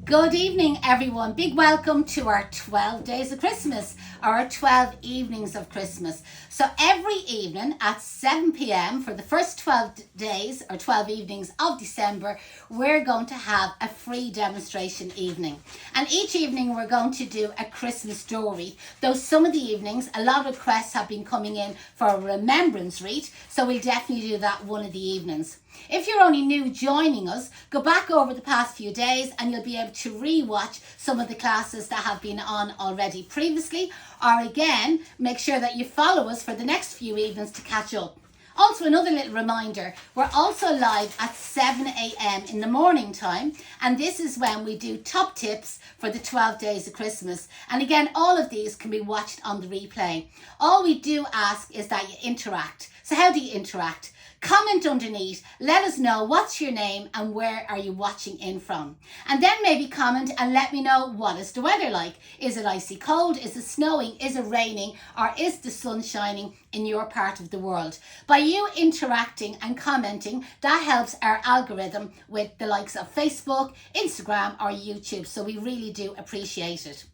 Good evening, everyone. Big welcome to our 12 days of Christmas, our 12 evenings of Christmas. So every evening at 7 p.m. for the first 12 days or 12 evenings of December, we're going to have a free demonstration evening. And each evening we're going to do a Christmas Door Wreath. Though some of the evenings, a lot of requests have been coming in for a remembrance wreath, so we'll definitely do that one of the evenings. If you're only new joining us, go back over the past few days and you'll be able to re-watch some of the classes that have been on already previously, or again, make sure that you follow us for the next few evenings to catch up. Also, another little reminder, we're also live at 7 a.m. in the morning time, and this is when we do top tips for the 12 days of Christmas. And again, all of these can be watched on the replay. All we do ask is that you interact. So how do you interact? Comment underneath, let us know what's your name and where are you watching in from. And then maybe comment and let me know, what is the weather like? Is it icy cold? Is it snowing? Is it raining? Or is the sun shining in your part of the world? By you interacting and commenting, that helps our algorithm with the likes of Facebook, Instagram or YouTube. So we really do appreciate it.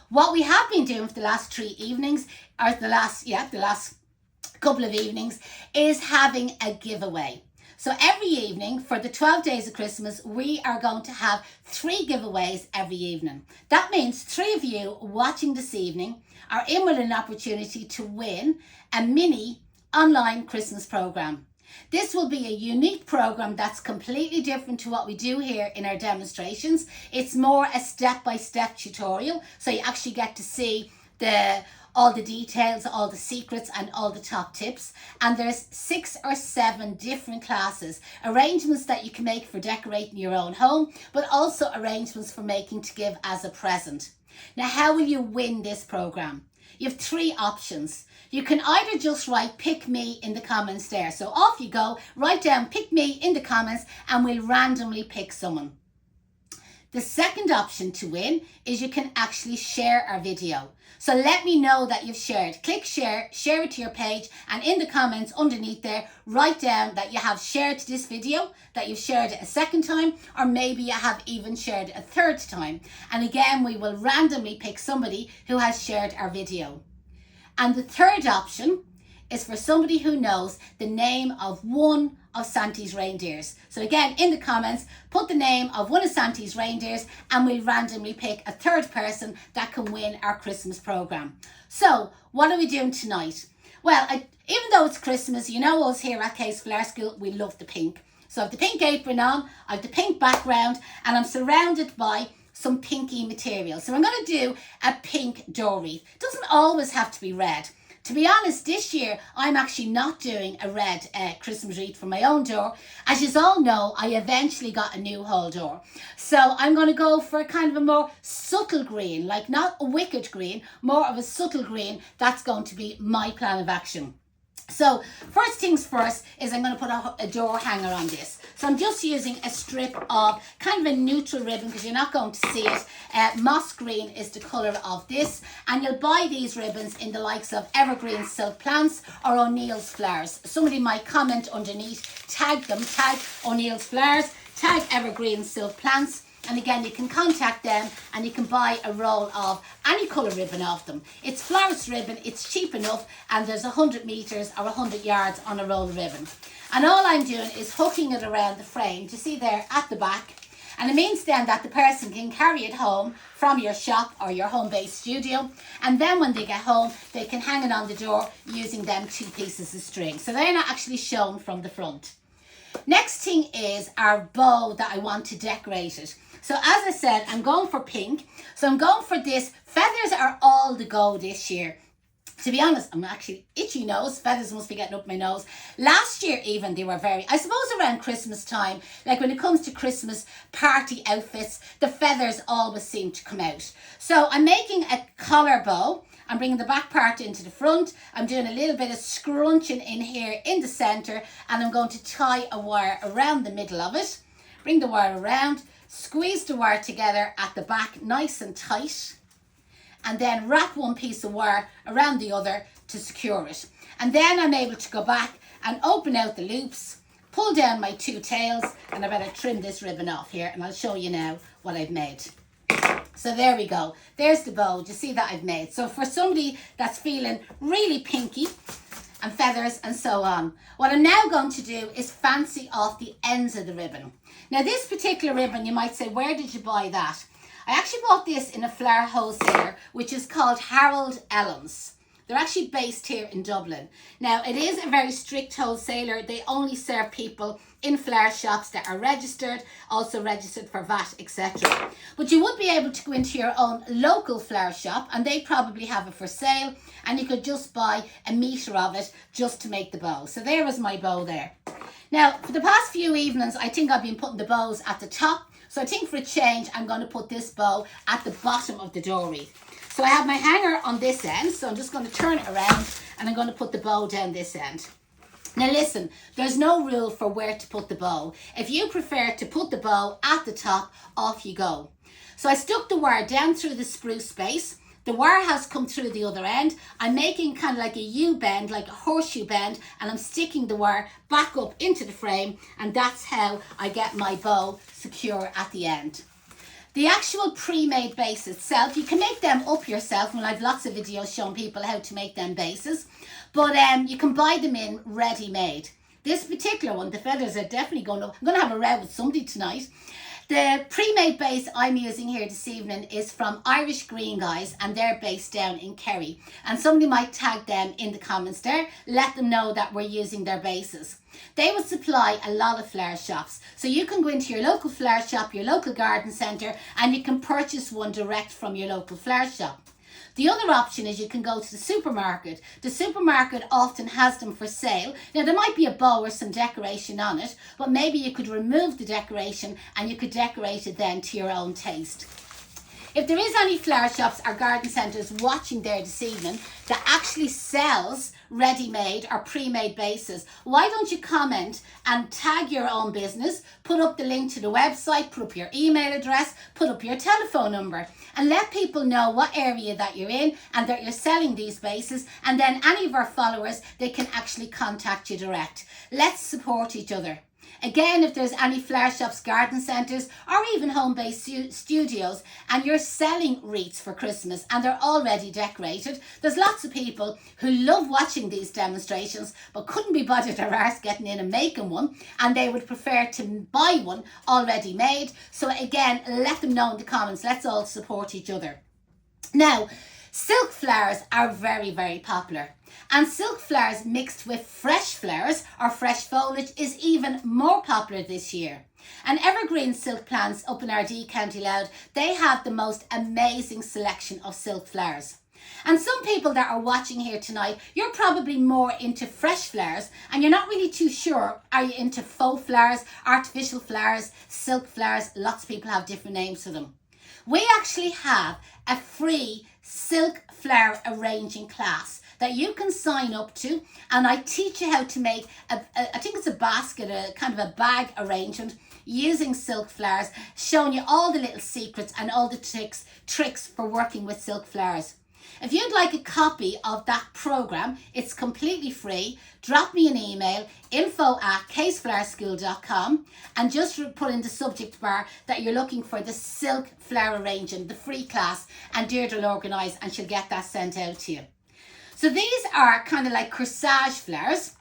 What we have been doing for the last 3 evenings, or the last couple of evenings, is having a giveaway. So every evening for the 12 days of Christmas, we are going to have 3 giveaways every evening. That means 3 of you watching this evening are in with an opportunity to win a mini online Christmas program. This will be a unique program that's completely different to what we do here in our demonstrations. It's more a step-by-step tutorial, so you actually get to see all the details, all the secrets and all the top tips. And there's 6 or 7 different classes, arrangements that you can make for decorating your own home, but also arrangements for making to give as a present. Now, how will you win this program? You have 3 options. You can either just write pick me in the comments there. So off you go, write down pick me in the comments and we'll randomly pick someone. The second option to win is you can actually share our video. So let me know that you've shared. Click share, share it to your page, and in the comments underneath there, write down that you have shared this video, that you've shared it a second time, or maybe you have even shared it a 3rd time. And again, we will randomly pick somebody who has shared our video. And the 3rd option is for somebody who knows the name of one of Santa's reindeers. So again, in the comments, put the name of one of Santa's reindeers and we'll randomly pick a 3rd person that can win our Christmas program. So what are we doing tonight? Well, even though it's Christmas, you know us here at Case Flower School, we love the pink. So I have the pink apron on, I have the pink background, and I'm surrounded by some pinky material. So I'm going to do a pink door wreath. It doesn't always have to be red. To be honest, this year, I'm actually not doing a red Christmas wreath for my own door. As you all know, I eventually got a new hall door. So I'm going to go for kind of a more subtle green, like not a wicked green, more of a subtle green. That's going to be my plan of action. So first things first is I'm going to put a door hanger on this. So I'm just using a strip of kind of a neutral ribbon because you're not going to see it. Moss green is the colour of this, and you'll buy these ribbons in the likes of Evergreen Silk Plants or O'Neill's Flowers. Somebody might comment underneath, tag them, tag O'Neill's Flowers, tag Evergreen Silk Plants. And again, you can contact them and you can buy a roll of any colour ribbon of them. It's florist ribbon, it's cheap enough, and there's 100 metres or 100 yards on a roll of ribbon. And all I'm doing is hooking it around the frame, to see there at the back. And it means then that the person can carry it home from your shop or your home-based studio. And then when they get home, they can hang it on the door using them 2 pieces of string. So they're not actually shown from the front. Next thing is our bow that I want to decorate it. So as I said, I'm going for pink. So I'm going for this. Feathers are all the go this year. To be honest, I'm actually itchy nose. Feathers must be getting up my nose. Last year even, they were I suppose around Christmas time, like when it comes to Christmas party outfits, the feathers always seem to come out. So I'm making a collar bow. I'm bringing the back part into the front. I'm doing a little bit of scrunching in here in the centre, and I'm going to tie a wire around the middle of it. Bring the wire around, squeeze the wire together at the back nice and tight, and then wrap one piece of wire around the other to secure it. And then I'm able to go back and open out the loops, pull down my 2 tails, and I better trim this ribbon off here, and I'll show you now what I've made. So there we go. There's the bow. Do you see that I've made? So for somebody that's feeling really pinky and feathers and so on, what I'm now going to do is fancy off the ends of the ribbon. Now this particular ribbon, you might say, where did you buy that? I actually bought this in a flower wholesaler, which is called Harold Ellen's. They're actually based here in Dublin. Now, it is a very strict wholesaler. They only serve people in flower shops that are registered, also registered for VAT, etc. But you would be able to go into your own local flower shop, and they probably have it for sale, and you could just buy a metre of it just to make the bow. So there was my bow there. Now, for the past few evenings, I think I've been putting the bows at the top. So I think for a change, I'm going to put this bow at the bottom of the door wreath. So I have my hanger on this end, so I'm just going to turn it around, and I'm going to put the bow down this end. Now listen, there's no rule for where to put the bow. If you prefer to put the bow at the top, off you go. So I stuck the wire down through the spruce space. The wire has come through the other end. I'm making kind of like a U-bend, like a horseshoe bend, and I'm sticking the wire back up into the frame, and that's how I get my bow secure at the end. The actual pre-made base itself, you can make them up yourself, and I've lots of videos showing people how to make them bases, but you can buy them in ready-made. This particular one, the feathers are definitely going to, I'm going to have a row with somebody tonight. The pre-made base I'm using here this evening is from Irish Green Guys, and they're based down in Kerry. And somebody might tag them in the comments there, let them know that we're using their bases. They will supply a lot of flower shops. So you can go into your local flower shop, your local garden centre, and you can purchase one direct from your local flower shop. The other option is you can go to the supermarket. The supermarket often has them for sale. Now there might be a bow or some decoration on it, but maybe you could remove the decoration and you could decorate it then to your own taste. If there is any flower shops or garden centres watching there this evening that actually sells ready-made or pre-made bases, why don't you comment and tag your own business, put up the link to the website, put up your email address, put up your telephone number, and let people know what area that you're in and that you're selling these bases, and then any of our followers, they can actually contact you direct. Let's support each other. Again, if there's any flower shops, garden centres, or even home-based studios, and you're selling wreaths for Christmas and they're already decorated, there's lots of people who love watching these demonstrations but couldn't be bothered their arse getting in and making one, and they would prefer to buy one already made. So again, let them know in the comments. Let's all support each other. Now, silk flowers are very, very popular. And silk flowers mixed with fresh flowers or fresh foliage is even more popular this year. And evergreen silk plants up in Ardee, County Louth, they have the most amazing selection of silk flowers. And some people that are watching here tonight, you're probably more into fresh flowers and you're not really too sure. Are you into faux flowers, artificial flowers, silk flowers? Lots of people have different names for them. We actually have a free silk flower arranging class that you can sign up to, and I teach you how to make I think it's a basket, a kind of a bag arrangement using silk flowers, showing you all the little secrets and all the tricks for working with silk flowers. If you'd like a copy of that program, it's completely free. Drop me an email, info@caseflowerschool.com, and just put in the subject bar that you're looking for the silk flower arranging, the free class, and Deirdre will organise and she'll get that sent out to you. So these are kind of like corsage flowers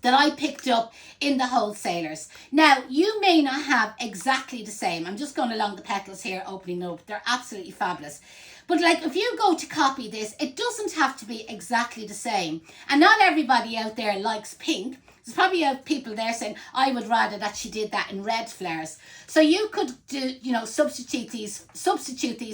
that I picked up in the wholesalers. Now, you may not have exactly the same. I'm just going along the petals here, opening them up. They're absolutely fabulous. But like if you go to copy this, it doesn't have to be exactly the same. And not everybody out there likes pink. There's probably people there saying, I would rather that she did that in red flowers. So you could do, substitute these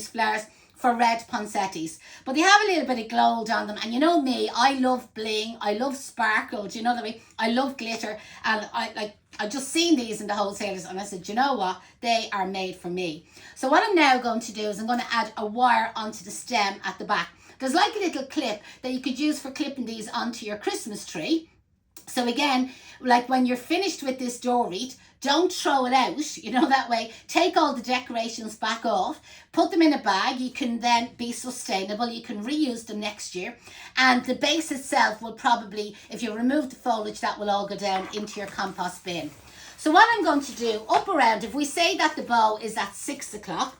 flowers for red poinsettias, but they have a little bit of gold on them. And you know me, I love bling, I love sparkle, do you know what I mean? I love glitter, and I just seen these in the wholesalers and I said, you know what, they are made for me. So what I'm now going to do is I'm going to add a wire onto the stem at the back. There's like a little clip that you could use for clipping these onto your Christmas tree. So again, like when you're finished with this door wreath, don't throw it out, you know, that way. Take all the decorations back off, put them in a bag. You can then be sustainable. You can reuse them next year. And the base itself will probably, if you remove the foliage, that will all go down into your compost bin. So what I'm going to do, up around, if we say that the bow is at 6 o'clock,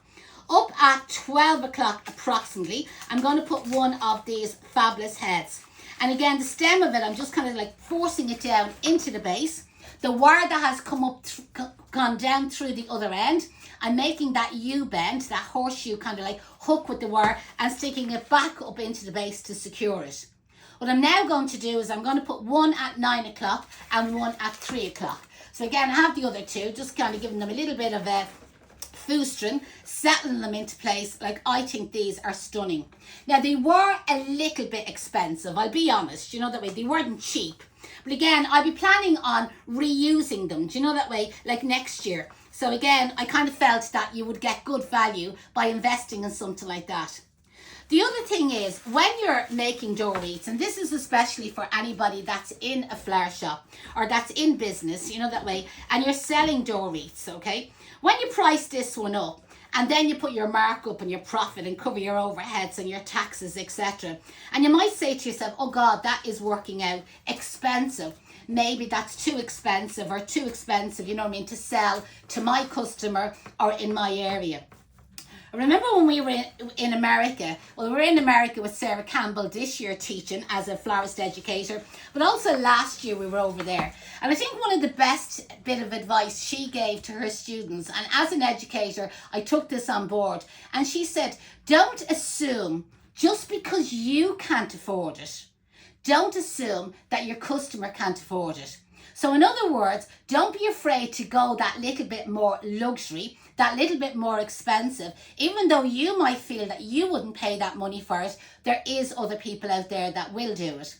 up at 12 o'clock approximately, I'm going to put one of these fabulous heads. And again, the stem of it, I'm just kind of like forcing it down into the base. The wire that has come up, gone down through the other end, I'm making that U-bend, that horseshoe kind of like hook with the wire and sticking it back up into the base to secure it. What I'm now going to do is I'm going to put one at 9 o'clock and one at 3 o'clock. So again, I have the other two, just kind of giving them a little bit of a foostering, settling them into place. Like, I think these are stunning. Now, they were a little bit expensive, I'll be honest, you know, that way. They weren't cheap. But again, I'll be planning on reusing them, do you know, that way, like next year. So again, I kind of felt that you would get good value by investing in something like that. The other thing is, when you're making door wreaths, and this is especially for anybody that's in a flower shop or that's in business, you know, that way, and you're selling door wreaths, okay? When you price this one up, and then you put your markup and your profit and cover your overheads and your taxes, etc. And you might say to yourself, oh God, that is working out expensive. Maybe that's too expensive, you know what I mean, to sell to my customer or in my area. I remember when we were in America, well, we were in America with Sarah Campbell this year teaching as a florist educator, but also last year we were over there. And I think one of the best bit of advice she gave to her students, and as an educator, I took this on board, and she said, don't assume just because you can't afford it, don't assume that your customer can't afford it. So in other words, don't be afraid to go that little bit more luxury, that little bit more expensive. Even though you might feel that you wouldn't pay that money for it, there is other people out there that will do it.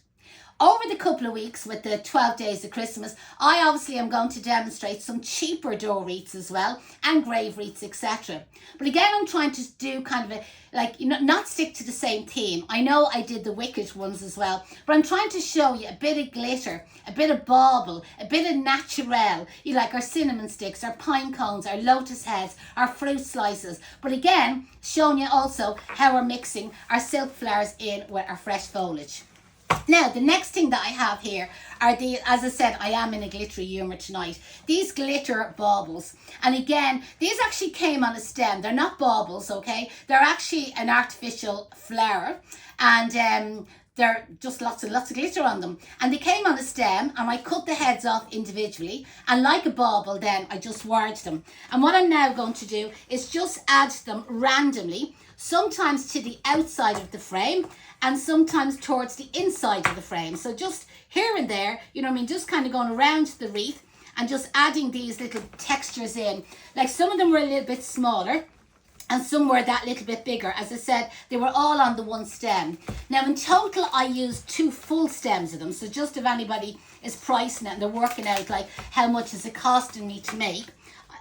Over the couple of weeks with the 12 days of Christmas, I obviously am going to demonstrate some cheaper door wreaths as well, and grave wreaths, etc. But again, I'm trying to do kind of a, like, you know, not stick to the same theme. I know I did the wicked ones as well, but I'm trying to show you a bit of glitter, a bit of bauble, a bit of naturel, you like our cinnamon sticks, our pine cones, our lotus heads, our fruit slices. But again, showing you also how we're mixing our silk flowers in with our fresh foliage. Now, the next thing that I have here are the, as I said, I am in a glittery humour tonight, these glitter baubles. And again, these actually came on a stem. They're not baubles, okay? They're actually an artificial flower, and they're just lots and lots of glitter on them. And they came on a stem, and I cut the heads off individually, and like a bauble then, I just wired them. And what I'm now going to do is just add them randomly, sometimes to the outside of the frame, and sometimes towards the inside of the frame. So just here and there, you know what I mean, just kind of going around the wreath and just adding these little textures in. Like, some of them were a little bit smaller and some were that little bit bigger. As I said, they were all on the one stem. Now in total, I used 2 full stems of them. So just if anybody is pricing it and they're working out like how much is it costing me to make,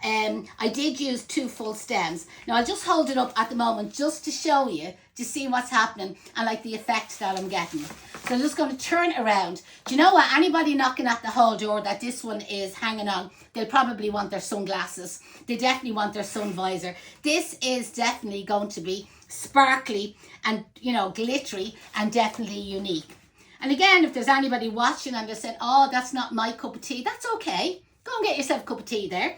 I did use 2 full stems. Now I'll just hold it up at the moment just to show you, to see what's happening and like the effect that I'm getting. So I'm just going to turn it around. Do you know what? Anybody knocking at the hall door that this one is hanging on, they'll probably want their sunglasses. They definitely want their sun visor. This is definitely going to be sparkly and, you know, glittery and definitely unique. And again, if there's anybody watching and they're saying, oh, that's not my cup of tea, that's okay. Go and get yourself a cup of tea there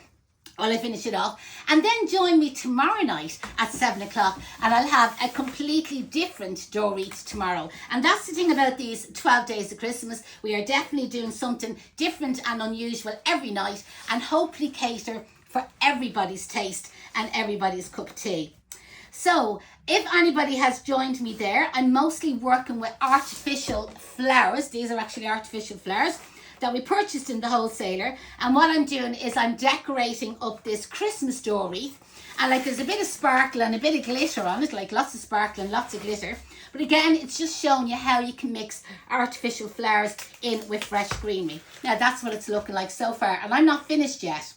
while I finish it off. And then join me tomorrow night at 7 o'clock, and I'll have a completely different door wreath tomorrow. And that's the thing about these 12 days of Christmas. We are definitely doing something different and unusual every night, and hopefully cater for everybody's taste and everybody's cup of tea. So if anybody has joined me there, I'm mostly working with artificial flowers. These are actually artificial flowers that we purchased in the wholesaler, and what I'm doing is I'm decorating up this Christmas door wreath, and like there's a bit of sparkle and a bit of glitter on it, like lots of sparkle and lots of glitter. But again, it's just showing you how you can mix artificial flowers in with fresh greenery. Now that's what it's looking like so far, and I'm not finished yet.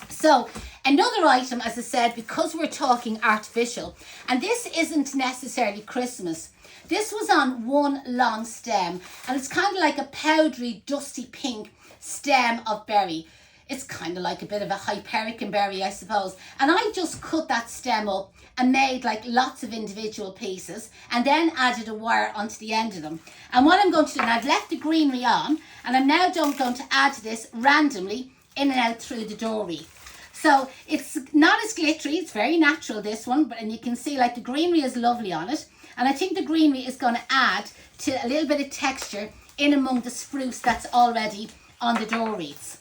So another item, as I said, because we're talking artificial, and this isn't necessarily Christmas. This was on one long stem, and it's kind of like a powdery, dusty pink stem of berry. It's kind of like a bit of a Hyperican berry, I suppose. And I just cut that stem up and made like lots of individual pieces, and then added a wire onto the end of them. And what I'm going to do, and I've left the greenery on, and I'm now going to add this randomly in and out through the door wreath. So it's not as glittery, it's very natural, this one, and you can see like the greenery is lovely on it. And I think the greenery is going to add to a little bit of texture in among the spruce that's already on the door wreaths.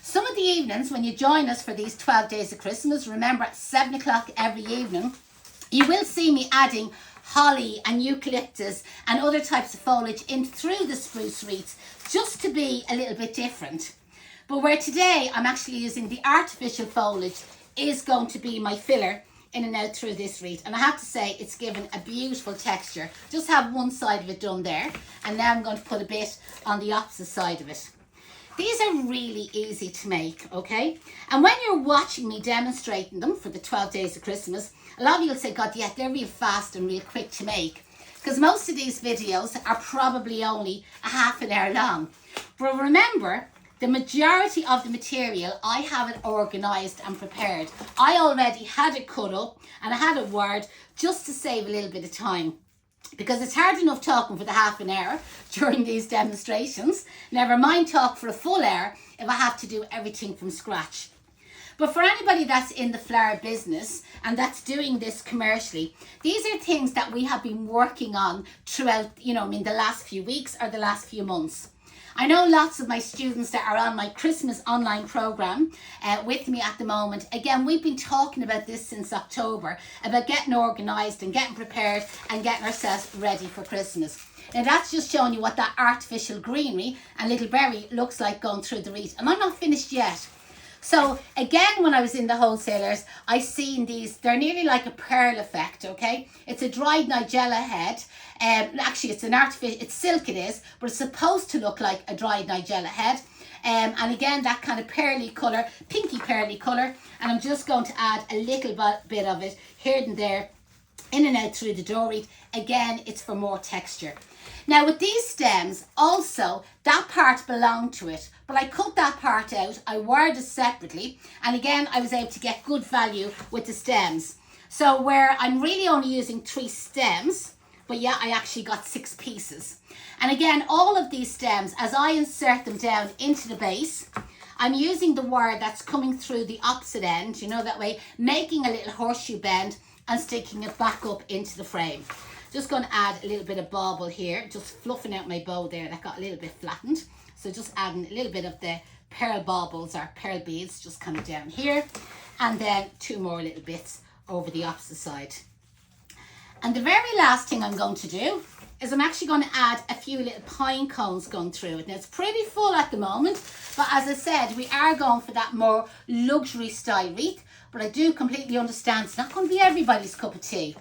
Some of the evenings when you join us for these 12 days of Christmas, remember at 7 o'clock every evening, you will see me adding holly and eucalyptus and other types of foliage in through the spruce wreaths, just to be a little bit different. But where today I'm actually using the artificial foliage is going to be my filler in and out through this wreath. And I have to say, it's given a beautiful texture. Just have one side of it done there, and now I'm going to put a bit on the opposite side of it. These are really easy to make, okay? And when you're watching me demonstrating them for the 12 days of Christmas, a lot of you will say, God, yeah, they're real fast and real quick to make. Because most of these videos are probably only a half an hour long. But remember, the majority of the material, I have it organised and prepared. I already had it cut up and I had it wired just to save a little bit of time. Because it's hard enough talking for the half an hour during these demonstrations. Never mind talk for a full hour if I have to do everything from scratch. But for anybody that's in the flower business and that's doing this commercially, these are things that we have been working on throughout, the last few weeks or the last few months. I know lots of my students that are on my Christmas online program with me at the moment. Again, we've been talking about this since October, about getting organised and getting prepared and getting ourselves ready for Christmas. Now that's just showing you what that artificial greenery and little berry looks like going through the wreath. And I'm not finished yet. So again, when I was in the wholesalers, I seen these, they're nearly like a pearl effect, okay? It's a dried nigella head. Actually, it's an artificial, it's silk it is, but it's supposed to look like a dried nigella head. And again, that kind of pearly colour, pinky pearly colour. And I'm just going to add a little bit of it here and there, in and out through the door wreath. Again, it's for more texture. Now with these stems, also, that part belonged to it, but I cut that part out, I wired it separately, and again, I was able to get good value with the stems. So where I'm really only using 3 stems, but yeah, I actually got 6 pieces. And again, all of these stems, as I insert them down into the base, I'm using the wire that's coming through the opposite end, that way, making a little horseshoe bend and sticking it back up into the frame. Just going to add a little bit of bauble here, just fluffing out my bow there that got a little bit flattened. So just adding a little bit of the pearl baubles or pearl beads just kind of down here, and then 2 more little bits over the opposite side. And the very last thing I'm going to do is I'm actually going to add a few little pine cones going through it. Now it's pretty full at the moment, but as I said, we are going for that more luxury style wreath, but I do completely understand it's not going to be everybody's cup of tea.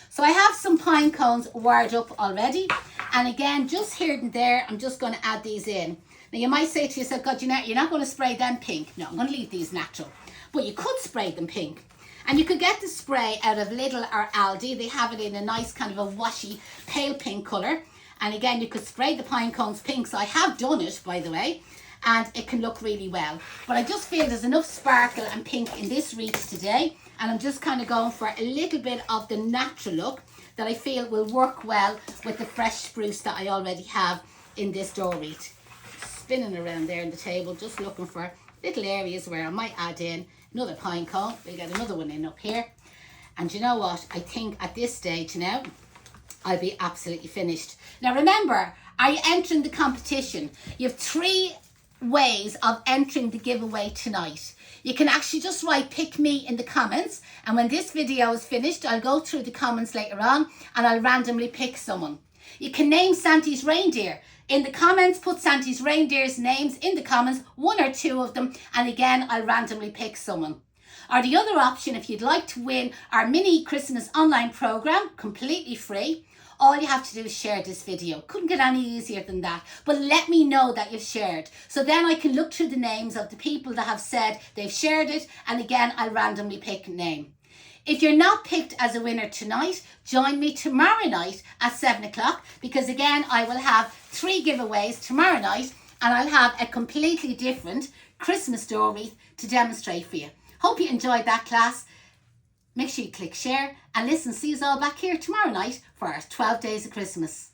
So I have some pine cones wired up already. And again, just here and there, I'm just going to add these in. Now you might say to yourself, God, Janette, you're not going to spray them pink. No, I'm going to leave these natural. But you could spray them pink. And you could get the spray out of Lidl or Aldi. They have it in a nice kind of a washy pale pink colour. And again, you could spray the pine cones pink. So I have done it, by the way. And it can look really well. But I just feel there's enough sparkle and pink in this wreath today. And I'm just kind of going for a little bit of the natural look that I feel will work well with the fresh spruce that I already have in this door wreath. Spinning around there on the table, just looking for little areas where I might add in another pine cone. We'll get another one in up here. And you know what? I think at this stage now, I'll be absolutely finished. Now remember, are you entering the competition? You have 3 ways of entering the giveaway tonight. You can actually just write pick me in the comments, and when this video is finished, I'll go through the comments later on and I'll randomly pick someone. You can name Santa's reindeer. In the comments, put Santa's reindeer's names in the comments, 1 or 2 of them, and again, I'll randomly pick someone. Or the other option, if you'd like to win our mini Christmas online program, completely free, All you have to do is share this video. Couldn't get any easier than that. But let me know that you've shared. So then I can look through the names of the people that have said they've shared it. And again, I'll randomly pick a name. If you're not picked as a winner tonight, join me tomorrow night at 7 o'clock, because again, I will have 3 giveaways tomorrow night, and I'll have a completely different Christmas door wreath to demonstrate for you. Hope you enjoyed that class. Make sure you click share, and listen, see us all back here tomorrow night for our 12 days of Christmas.